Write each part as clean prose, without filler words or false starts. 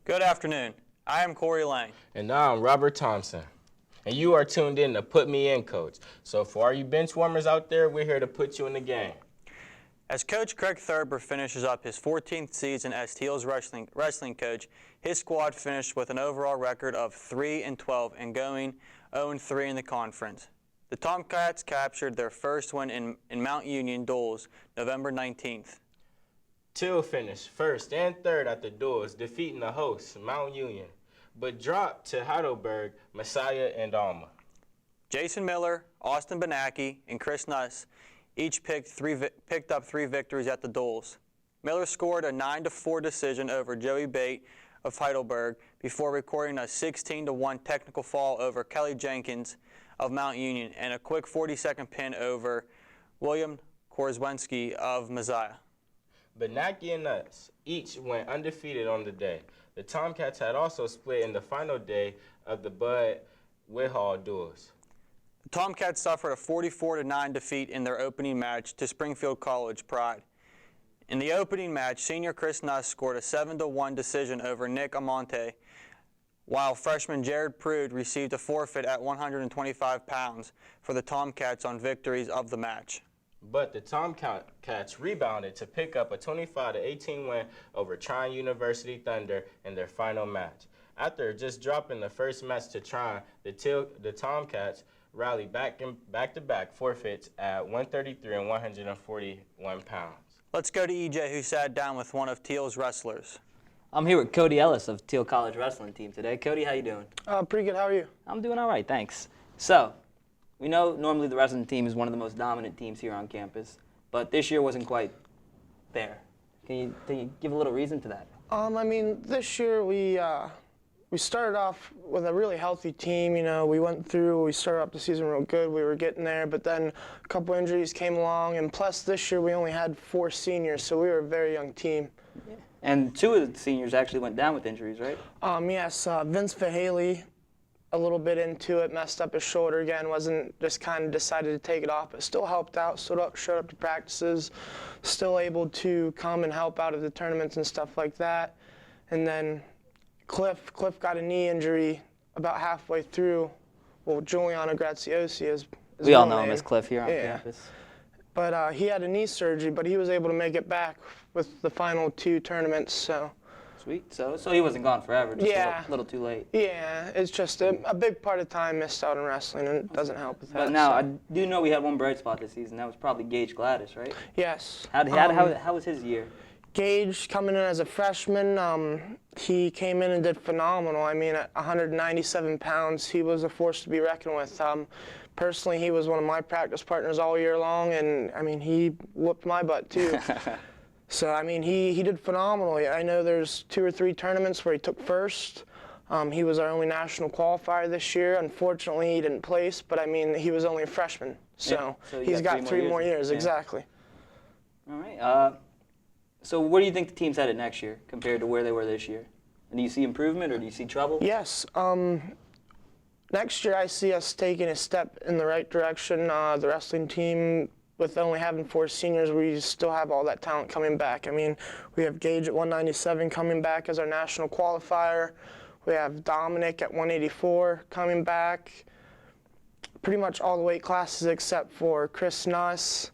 Good afternoon. I am Corey Lang. And I'm Robert Thompson. And you are tuned in to Put Me In, Coach. So for all you bench warmers out there, we're here to put you in the game. As Coach Craig Thurber finishes up his 14th season as Thiel's wrestling coach, his squad finished with an overall record of 3-12 and going 0-3 in the conference. The Tomcats captured their first win in Mount Union duels November 19th. Thiel finished first and third at the duels, defeating the hosts, Mount Union, but dropped to Heidelberg, Messiah, and Alma. Jason Miller, Austin Benacki, and Chris Nuss each picked up 3 victories at the duels. Miller scored a 9-4 decision over Joey Bate of Heidelberg before recording a 16-1 technical fall over Kelly Jenkins of Mount Union and a quick 40-second pin over William Korzwinski of Messiah. Benacki and Nuss each went undefeated on the day. The Tomcats had also split in the final day of the Bud Whitehall duels. The Tomcats suffered a 44-9 defeat in their opening match to Springfield College Pride. In the opening match, senior Chris Nuss scored a 7-1 decision over Nick Amonte, while freshman Jared Prude received a forfeit at 125 pounds for the Tomcats on victories of the match. But the Tomcats rebounded to pick up a 25-18 win over Trine University Thunder in their final match. After just dropping the first match to Trine, the Tomcats rallied back-to-back forfeits at 133 and 141 pounds. Let's go to EJ, who sat down with one of Thiel's wrestlers. I'm here with Cody Ellis of Thiel College wrestling team today. Cody, how you doing? Pretty good. How are you? I'm doing all right, thanks. So, we know normally the wrestling team is one of the most dominant teams here on campus, but this year wasn't quite there. Can you give a little reason to that? This year we started off with a really healthy team. You know, we started off the season real good. We were getting there, but then a couple injuries came along, and plus this year we only had 4 seniors, so we were a very young team. Yeah. And 2 of the seniors actually went down with injuries, right? Yes, Vince Fahaley, a little bit into it, messed up his shoulder again, just kind of decided to take it off, but still helped out, showed up to practices, still able to come and help out at the tournaments and stuff like that. And then Cliff got a knee injury about halfway through. Well, Giuliano Graziosi is we all know him as Cliff here on campus. But he had a knee surgery, but he was able to make it back with the final 2 tournaments, so. Sweet. So he wasn't gone forever, just a little too late. Yeah, it's just a big part of time missed out in wrestling, and it doesn't help with that. But now, I do know we had one bright spot this season. That was probably Gage Gladys, right? Yes. How was his year? Gage, coming in as a freshman, he came in and did phenomenal. At 197 pounds, he was a force to be reckoned with. Personally, he was one of my practice partners all year long, and he whooped my butt too. So, he did phenomenally. I know there's 2 or 3 tournaments where he took first. He was our only national qualifier this year. Unfortunately, he didn't place, but he was only a freshman. So, he's got 3 more years. Exactly. All right. So where do you think the team's headed next year compared to where they were this year? And do you see improvement or do you see trouble? Yes. Next year, I see us taking a step in the right direction. The wrestling team, with only having 4 seniors, we still have all that talent coming back. We have Gage at 197 coming back as our national qualifier. We have Dominic at 184 coming back. Pretty much all the weight classes except for Chris Nuss.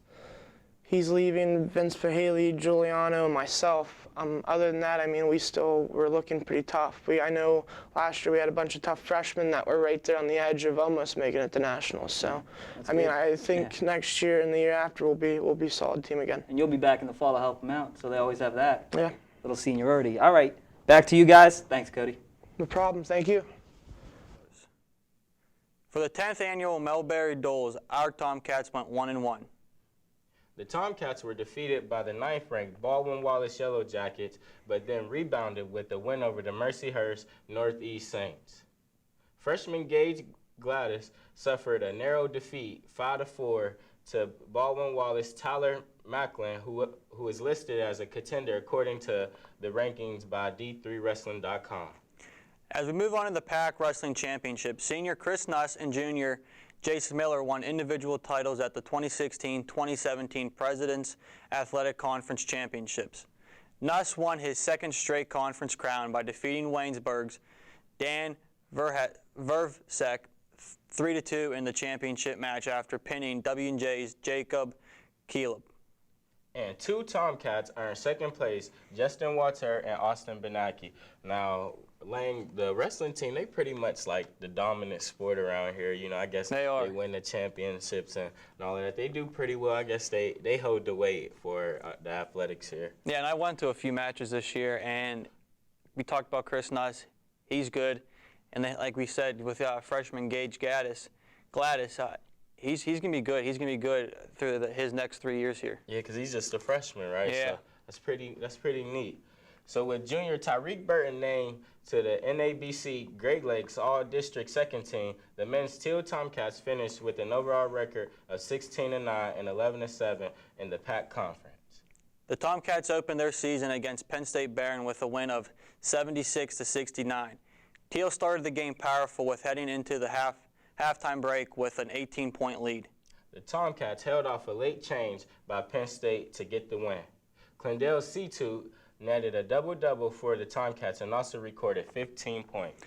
He's leaving, Vince Fahaley, Giuliano, and myself. Other than that, we're looking pretty tough. I know last year we had a bunch of tough freshmen that were right there on the edge of almost making it to nationals. So, I think next year and the year after we'll be a solid team again. And you'll be back in the fall to help them out, so they always have that. Yeah. Little seniority. All right, back to you guys. Thanks, Cody. No problem. Thank you. For the 10th annual Melbury Duels, our Tomcats went 1-1. The Tomcats were defeated by the 9th-ranked Baldwin-Wallace Yellow Jackets, but then rebounded with a win over the Mercyhurst Northeast Saints. Freshman Gage Gladys suffered a narrow defeat, 5-4, to Baldwin-Wallace Tyler Macklin, who is listed as a contender according to the rankings by D3Wrestling.com. As we move on to the PAC Wrestling Championship, senior Chris Nuss and junior Jason Miller won individual titles at the 2016-2017 President's Athletic Conference Championships. Nuss won his second straight conference crown by defeating Waynesburg's Dan Vervsek 3-2 in the championship match after pinning W&J's Jacob Kielab. And 2 Tomcats earned second place, Justin Walter and Austin Benacki. Now, Lang, the wrestling team, they pretty much like the dominant sport around here. You know, I guess They are. they win the championships and all of that. They do pretty well. I guess they hold the weight for the athletics here. Yeah, and I went to a few matches this year, and we talked about Chris Nuss. He's good. And then, like we said, with freshman Gage Gladys, he's going to be good. He's going to be good through his next 3 years here. Yeah, because he's just a freshman, right? Yeah. So that's pretty neat. So with junior Tyreek Burton named to the NABC Great Lakes All-District Second Team, the men's Thiel Tomcats finished with an overall record of 16-9 and 11-7 in the PAC Conference. The Tomcats opened their season against Penn State Barron with a win of 76-69. Thiel started the game powerful with heading into the halftime break with an 18-point lead. The Tomcats held off a late change by Penn State to get the win. Clendale Seatoot netted a double-double for the Tomcats and also recorded 15 points.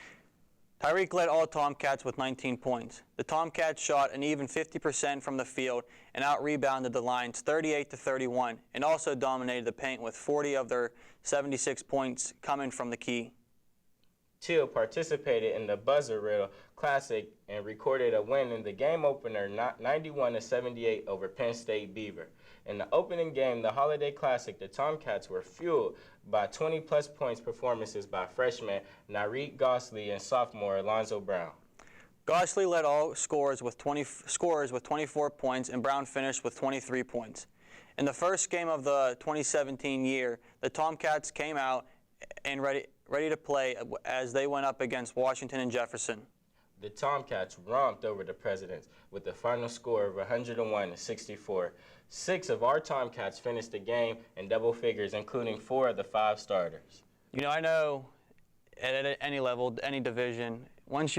Tyreek led all Tomcats with 19 points. The Tomcats shot an even 50% from the field and out-rebounded the Lions 38-31 and also dominated the paint with 40 of their 76 points coming from the key. Thiel participated in the Buzzer Riddle Classic and recorded a win in the game opener 91-78 over Penn State Beaver. In the opening game, the Holiday Classic, the Tomcats were fueled by 20-plus points performances by freshman Nareet Gosley and sophomore Alonzo Brown. Gosley led all scorers with 24 points, and Brown finished with 23 points. In the first game of the 2017 year, the Tomcats came out and ready to play as they went up against Washington and Jefferson. The Tomcats romped over the Presidents with a final score of 101-64. 6 of our Tomcats finished the game in double figures, including 4 of the 5 starters. You know, I know at any level, any division, if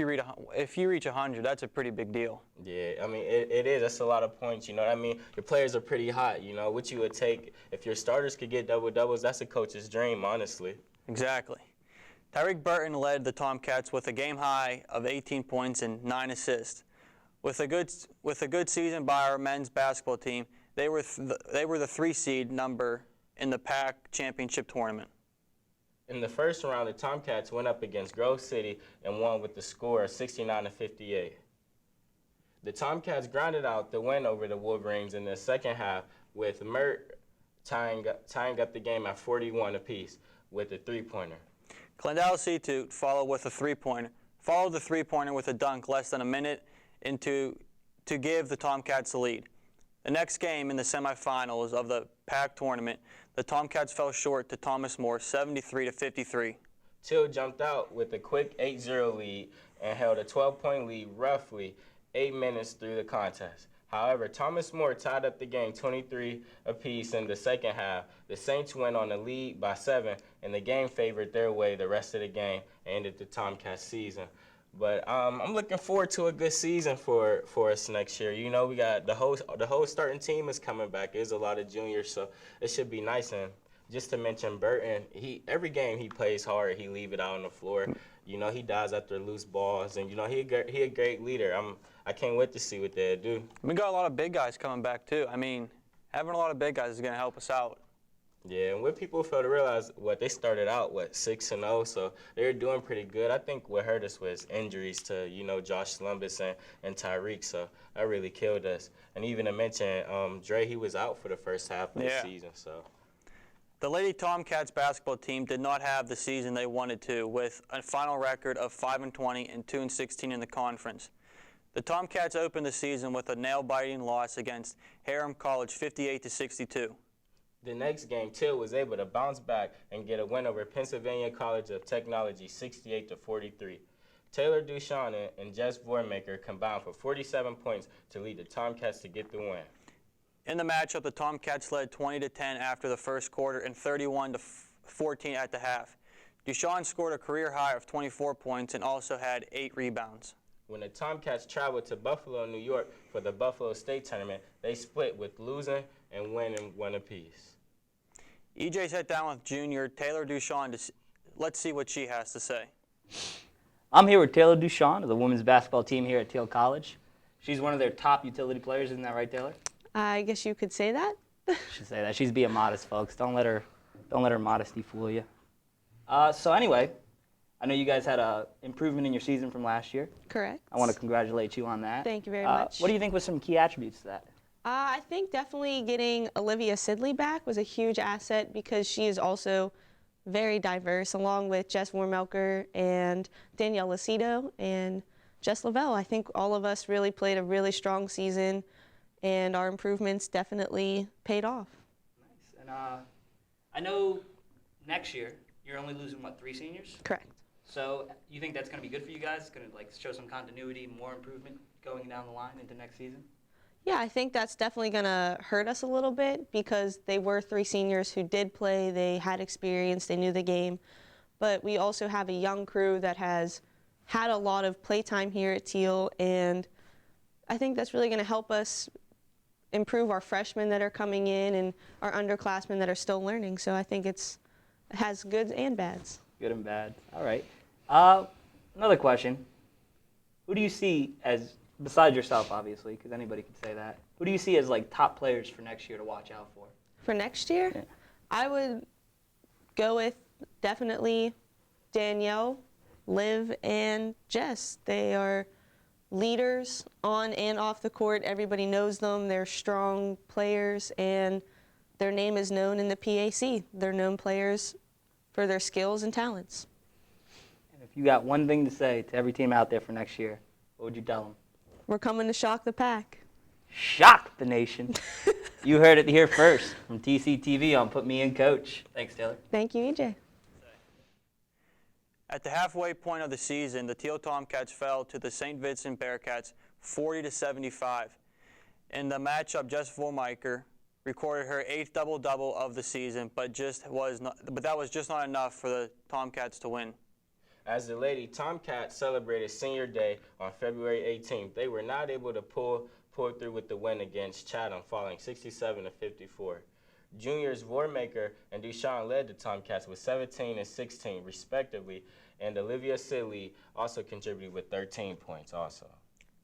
you reach 100, that's a pretty big deal. Yeah, I mean, it is. That's a lot of points, you know what I mean? Your players are pretty hot, you know. What you would take, if your starters could get double-doubles, that's a coach's dream, honestly. Exactly. Tyreek Burton led the Tomcats with a game high of 18 points and 9 assists. With a good season by our men's basketball team, they were the 3 seed number in the PAC championship tournament. In the first round, the Tomcats went up against Grove City and won with the score of 69-58. The Tomcats grounded out the win over the Wolverines in the second half, with Mert tying up the game at 41 apiece with a three-pointer. Clendale Seatoot followed the three-pointer with a dunk less than a minute into to give the Tomcats the lead. The next game in the semifinals of the PAC tournament, the Tomcats fell short to Thomas More 73-53. Thiel jumped out with a quick 8-0 lead and held a 12-point lead roughly 8 minutes through the contest. However, Thomas More tied up the game 23 apiece in the second half. The Saints went on the lead by 7, and the game favored their way the rest of the game and ended the Tomcats season. But I'm looking forward to a good season for us next year. You know, we got the whole starting team is coming back. There's a lot of juniors, so it should be nice. And just to mention Burton, every game he plays hard. He leave it out on the floor. You know, he dives after loose balls, and you know he a great leader. I can't wait to see what they do. We got a lot of big guys coming back too. I mean, having a lot of big guys is going to help us out. Yeah, and what people fail to realize, they started out 6-0, so they were doing pretty good. I think what hurt us was injuries to Josh Lumbus and Tyreek, so that really killed us. And even to mention, Dre, he was out for the first half of the season, so. The Lady Tomcats basketball team did not have the season they wanted to, with a final record of 5-20 and 2-16 in the conference. The Tomcats opened the season with a nail-biting loss against Hiram College 58-62. The next game, Thiel was able to bounce back and get a win over Pennsylvania College of Technology 68-43. Taylor Duchamp and Jess Vormaker combined for 47 points to lead the Tomcats to get the win. In the matchup, the Tomcats led 20-10 after the first quarter and 31-14 at the half. Duchamp scored a career high of 24 points and also had 8 rebounds. When the Tomcats traveled to Buffalo, New York for the Buffalo State Tournament, they split with losing and winning one apiece. EJ sat down with junior Taylor Duchamp. Let's see what she has to say. I'm here with Taylor Duchamp of the women's basketball team here at Thiel College. She's one of their top utility players, isn't that right, Taylor? I guess you could say that. Should say that. She's being modest, folks. Don't let her modesty fool you. So anyway, I know you guys had a improvement in your season from last year. Correct. I want to congratulate you on that. Thank you very much. What do you think was some key attributes to that? I think definitely getting Olivia Sidley back was a huge asset because she is also very diverse, along with Jess Warmelker and Danielle Lucido and Jess Lavelle. I think all of us really played a really strong season, and our improvements definitely paid off. Nice. And I know next year you're only losing, 3 seniors? Correct. So you think that's going to be good for you guys? It's going to show some continuity, more improvement going down the line into next season? Yeah, I think that's definitely going to hurt us a little bit because they were 3 seniors who did play, they had experience, they knew the game. But we also have a young crew that has had a lot of playtime here at Thiel, and I think that's really going to help us improve our freshmen that are coming in and our underclassmen that are still learning. So I think it has goods and bads. Good and bad. All right. Another question. Who do you see as, besides yourself, obviously, because anybody could say that, who do you see as top players for next year to watch out for? For next year, Yeah. I would go with definitely Danielle, Liv, and Jess. They are leaders on and off the court. Everybody knows them. They're strong players, and their name is known in the PAC. They're known players for their skills and talents. And if you got one thing to say to every team out there for next year, what would you tell them? We're coming to shock the pack. Shock the nation. You heard it here first from TCTV on Put Me in Coach. Thanks, Taylor. Thank you, EJ. At the halfway point of the season, the Thiel Tomcats fell to the St. Vincent Bearcats 40-75. In the matchup, Jess Vollmeiker recorded her 8th double-double of the season, but that was just not enough for the Tomcats to win. As the Lady Tomcats celebrated Senior Day on February 18th, they were not able to pull through with the win against Chatham, falling 67-54. Juniors Vormaker and Duchamp led the Tomcats with 17 and 16, respectively, and Olivia Sidley also contributed with 13 points also.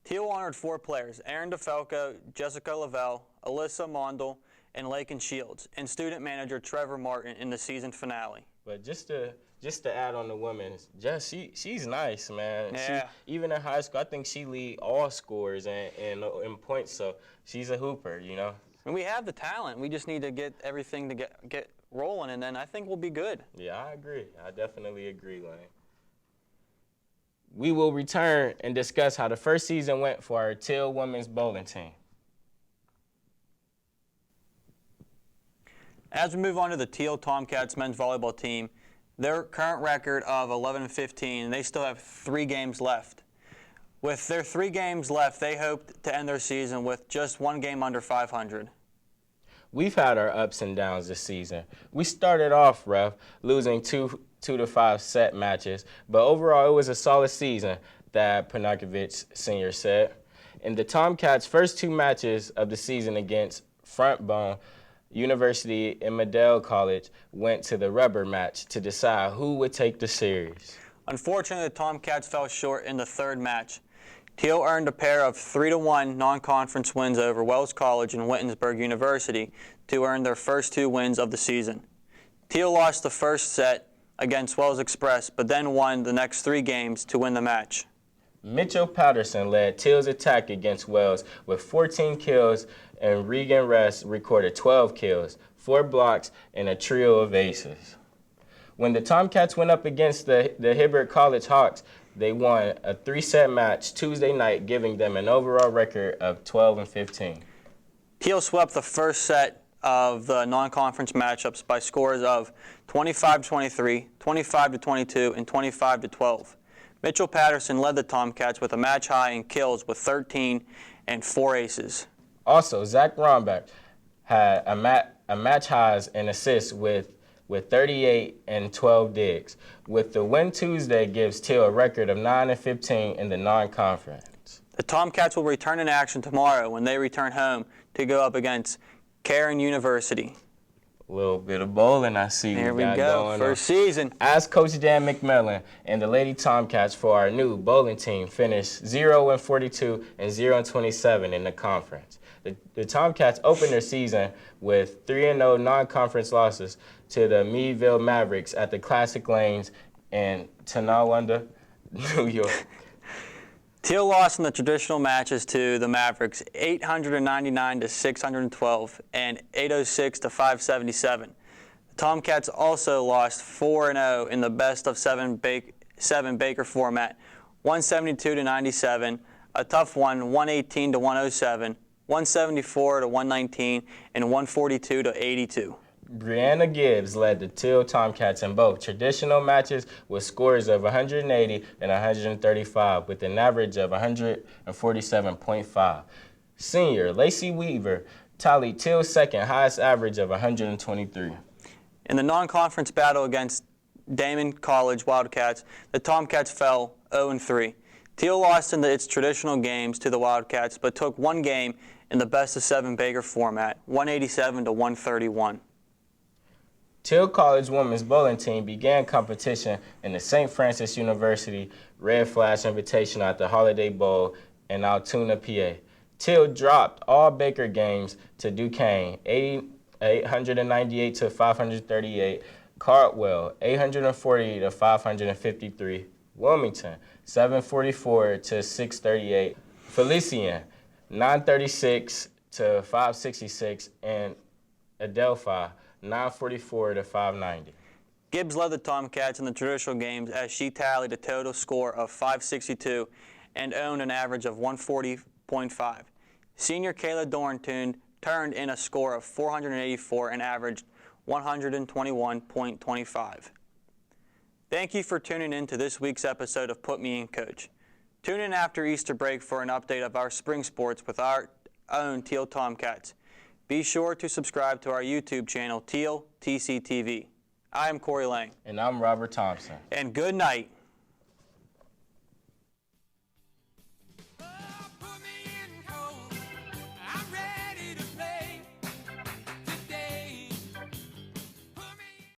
Thiel honored 4 players, Erin DeFalco, Jessica Lavelle, Alyssa Mondel, and Lakin Shields, and student manager Trevor Martin in the season finale. But just to add on the women, Jess, she's nice, man. Yeah. Even in high school, I think she lead all scorers in points, so she's a hooper, you know. And we have the talent. We just need to get everything to get rolling, and then I think we'll be good. Yeah, I agree. I definitely agree, Lane. We will return and discuss how the first season went for our Thiel women's bowling team. As we move on to the Thiel Tomcats men's volleyball team, their current record of 11-15, they still have 3 games left. With their 3 games left, they hope to end their season with just 1 game under 500. We've had our ups and downs this season. We started off rough, losing 2 to 5 set matches, but overall it was a solid season, that Skolnekovich Sr. said. In the Tomcats' first 2 matches of the season against Frontbone University and Thiel College went to the rubber match to decide who would take the series. Unfortunately, the Tomcats fell short in the 3rd match. Thiel earned a pair of 3-1 non-conference wins over Wells College and Wittensburg University to earn their first 2 wins of the season. Thiel lost the first set against Wells Express, but then won the next 3 games to win the match. Mitchell Patterson led Thiel's attack against Wells with 14 kills, and Regan Rest recorded 12 kills, 4 blocks, and a trio of aces. When the Tomcats went up against the Hibbert College Hawks, they won a 3-set match Tuesday night, giving them an overall record of 12-15. Thiel swept the first set of the non-conference matchups by scores of 25-23, 25-22, and 25-12. Mitchell Patterson led the Tomcats with a match high in kills with 13 and 4 aces. Also, Zach Rombach had a match highs in assists with 38 and 12 digs. With the win Tuesday gives Thiel a record of 9-15 in the non-conference. The Tomcats will return in action tomorrow when they return home to go up against Cairn University. A little bit of bowling I see Here we got go, going first on. season. As Coach Dan McMillan and the Lady Tomcats for our new bowling team finished 0-42 and 0-27 in the conference. The Tomcats opened their season with 3-0 non-conference losses to the Meadville Mavericks at the Classic Lanes in Tonawanda, New York. Thiel lost in the traditional matches to the Mavericks 899 to 612 and 806 to 577. The Tomcats also lost 4-0 in the best of seven Baker format, 172 to 97, a tough one 118 to 107, 174 to 119, and 142 to 82. Brianna Gibbs led the Thiel Tomcats in both traditional matches with scores of 180 and 135 with an average of 147.5. Senior Lacey Weaver tallied Thiel's second highest average of 123. In the non-conference battle against Thiel College Wildcats, the Tomcats fell 0-3. Thiel lost in its traditional games to the Wildcats, but took one game in the best of seven Baker format, 187 to 131. Thiel College women's bowling team began competition in the St. Francis University Red Flash Invitational at the Holiday Bowl in Altoona, PA. Thiel dropped all Baker games to Duquesne, 898 to 538, Caldwell, 840 to 553, Wilmington, 744 to 638, Felician, 936 to 566, and Adelphi, 944 to 590. Gibbs led the Tomcats in the traditional games as she tallied a total score of 562 and owned an average of 140.5. Senior Kayla Dorn turned in a score of 484 and averaged 121.25. Thank you for tuning in to this week's episode of Put Me in Coach. Tune in after Easter break for an update of our spring sports with our own Thiel Tomcats. Be sure to subscribe to our YouTube channel, Thiel TCTV. I am Corey Lang. And I'm Robert Thompson. And good night.